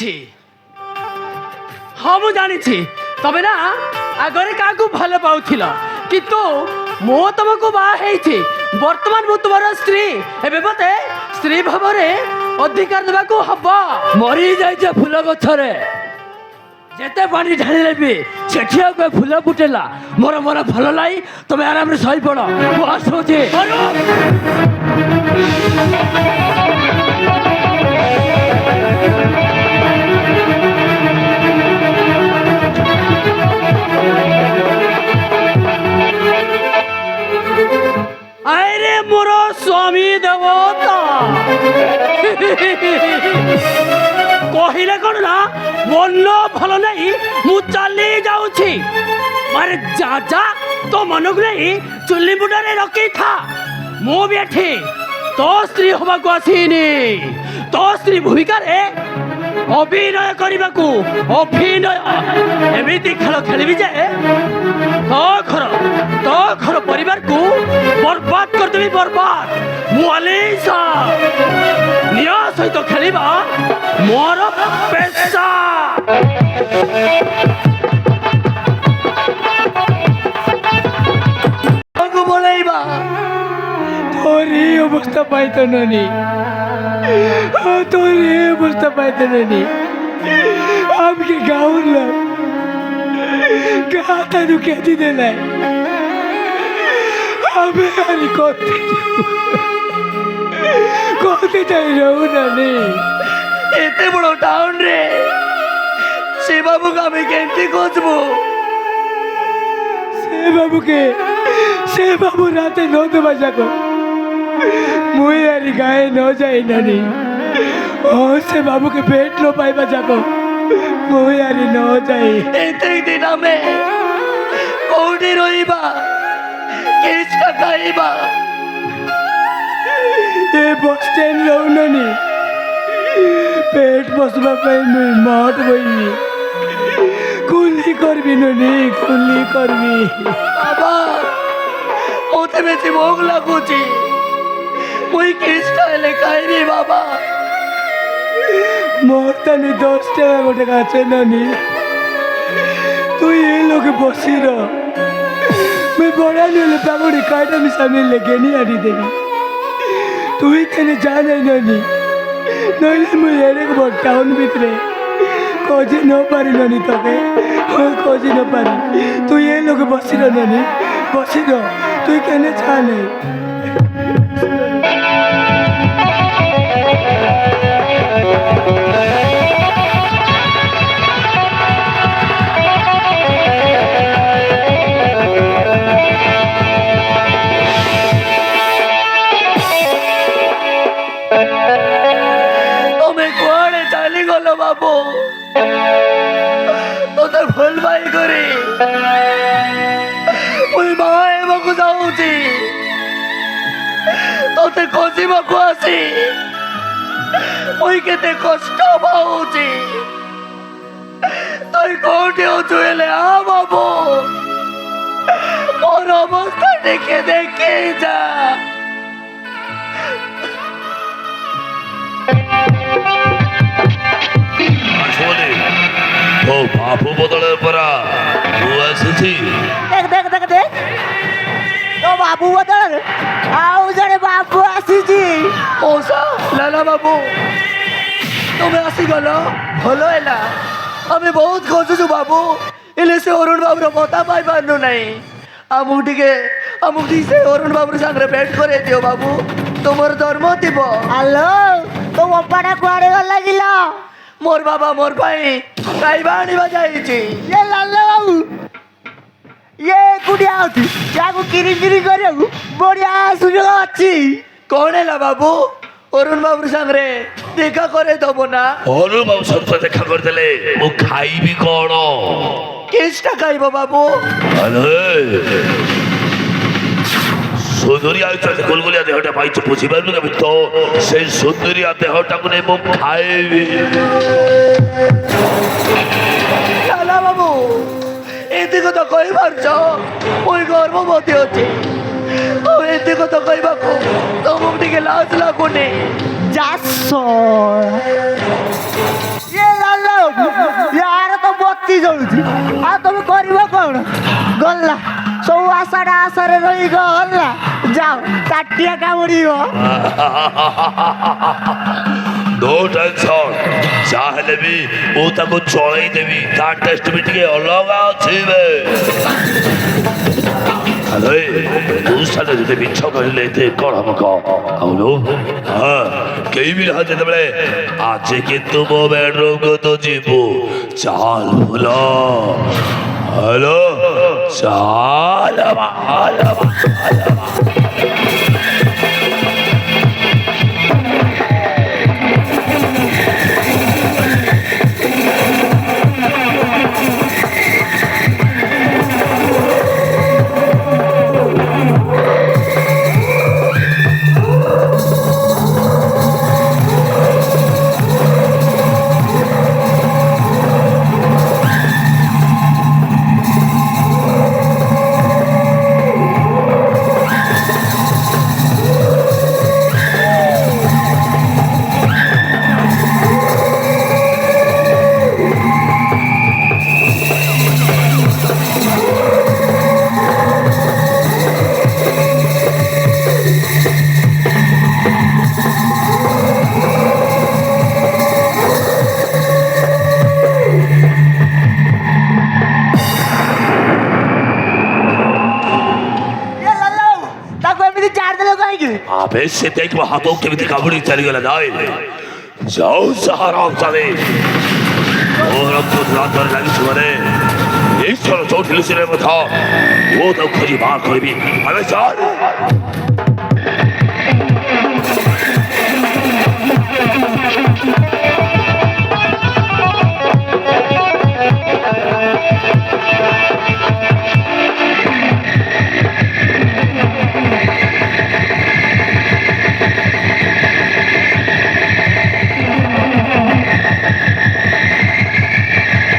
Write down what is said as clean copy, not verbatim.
ହଁ ମୁଁ ଜାଣିଛି ତମେ ନା ଆଗରେ କାହାକୁ ଭଲ ପାଉଥିଲ କିନ୍ତୁ ମୁଁ ତମକୁ ବାହା ହେଇଛି ବର୍ତ୍ତମାନ ମୁଁ ତୁମର ସ୍ତ୍ରୀ ଏବେ ମତେ ସ୍ତ୍ରୀ ଭାବରେ ଅଧିକାର ଦେବାକୁ ହବ। ମରି ଯାଇଛ ଫୁଲ ଗଛରେ ଯେତେ ପାଣି ଢାଳିଲେ ବି ସେଠି ଆଉ ଫୁଲ ଫୁଟିଲା। ମୋର ମନ ଭଲ ନାହିଁ, ତମେ ଆରାମରେ ଶୋଇପଡ଼, ମୁଁ ଆସୁଛି। আরে মোর স্বামী দেবতা কহিলে কোন না মন ভাল নাই মু চালি যাচ্ছি মারে যা যা তো মনକୁ নেই চুলি মুন্ডরে রকি থা মু বি এঠি তো স্ত্রী হবাকু আসিনি তো স্ত্রী ভূমিকারে অভিনয় করিবাকু অভিনয় এমিতি খেল খেলিবি যে তো ঘর পরিবার কু বরবাদ করদেবি বরবাদ মু আলিসা নিয়া সহিত খেলিবা মোর পেশা। বলাইবা তোর এই অবস্থা পাইতো নানি, তোর এই অবস্থা পাইতো নানি আমাকে গাঁর লোক গাতা ঢুকিয়ে দেলাই আমি আর করতে চাই রহু নানি এতে বড় টাউন রে সে বাবুকে আমি কেমতি খুঁজবো সে বাবু রাতে ন দেবা যাক মুই আর গায়ে ন যাই নানি ও সে বাবুকে পেট ন পাইবা যাক মুই আর ন যাই এতে দিন আমি কোউঠি রহিবা কিসটা খাইবা এ বস স্ট্যান্ড রহু নানি পেট বসবা পাই মুই মঠ বইবি কুলি করবি নানি কুলি করবি। বাবা ওতে বেশি ভোগ লাগুছি মুই কিসটা এলে খাইবি বাবা মোর তানি 10 টাকা গোটে কাছে নানি তুই এই লোকে বসি র मैं बड़ा नहीं पागड़ी काटा मिसा में लेके नहीं आड़ी देनी तू ही कहने जा नहीं नानी नइले मुझे एरे को टाउन भीतरे खोजी न पारी नानी तके खोजी न पारी तू ये लोग बसी रह नानी बसी रह तू ही कहने जा नहीं। বাবু তোদের ভুল ভাই করে ওই মা এবাকু যাচ্ছি তোতে খোঁজিবাকু আসি ওই কেতে কষ্ট পাচ্ছি তুই কোটি অছু এলে আ বাবু মোর অবস্থা দেখে দেখে যা। ও বাবু বদলের পরা ও আসছি দেখ দেখ দেখ দেখ তো বাবু বদল আউ জনে বাবু আসিছি ওসা লালা বাবু তুমি আসি গল ভালো ହେଲା আমি ବହୁତ ଖୋଜୁଛୁ ବାବୁ ହେଲେ ସେ ଅରୁଣ ବାବୁର କଥା ପାଇପାରୁନୁ ନାହିଁ ଆମକୁ ଟିକେ ସେ ଅରୁଣ ବାବୁର ସାଙ୍ଗରେ ଭେଟ କରେଇ ଦିଅ ବାବୁ ତୁମର ଧର୍ମ ଥିବ। হ্যালো তো বাবাটা কুয়াড়ে গলা গিল মোর বাবা মোর ভাই খাଇବା ଆଣିବା ଯାଇଛି। ये लाला बाबू ये कुडिया होती जाको किरी किरी କରିବାକୁ ବଢିଆ ସୁଯୋଗ ଅଛି। କଣ ହେଲା ବାବୁ ଅରୁଣ ବାବୁର ସାଙ୍ଗରେ ଦେଖା କରେଇ ଦବ ନା? অরুণ বাবু সত্য দেখা করতেলে ও খাইবি কଣ? କିଛଟା ଖାଇବ ବାବୁ? সুন্দরিয়া গোলগোলিয়া দেহটা পাইছো বুঝিপারু না তো সেই সুন্দরিয়া দেহটাকে নেই মু খাইবি। লালা বাবু ଏତେ କଥା କହିପାରୁଛ ମୁଇଁ ଗର୍ଭବତୀ ଅଛି ଆଉ ଏତେ କଥା କହିବାକୁ ତମକୁ ଟିକେ ଲାଜ ଲାଗୁନି? ଯାସ ये लाला ଗଲା ଯାଅ ତାଟିଆ କାମୁଡ଼ିବ नो टेंशन चाहे भी वो ताको चढ़ई देवी ता टेस्ट भी टिके अलग अछि बे अरे तू साले जते बिछ कहले ते कोन हमको आउलो हां केई भी रहा जते बले आज के तुम बेडरूम को तो जीबो चाल भुला हेलो चाल माला अबे से देख वो हाथों के भी काबुड़ी चली गला जाए जाओ सहारा चले और अब तो रात भर लगी सुबह एक चलो चोट हिल से था वो तो खुद ही बाहर खोल भी अबे चल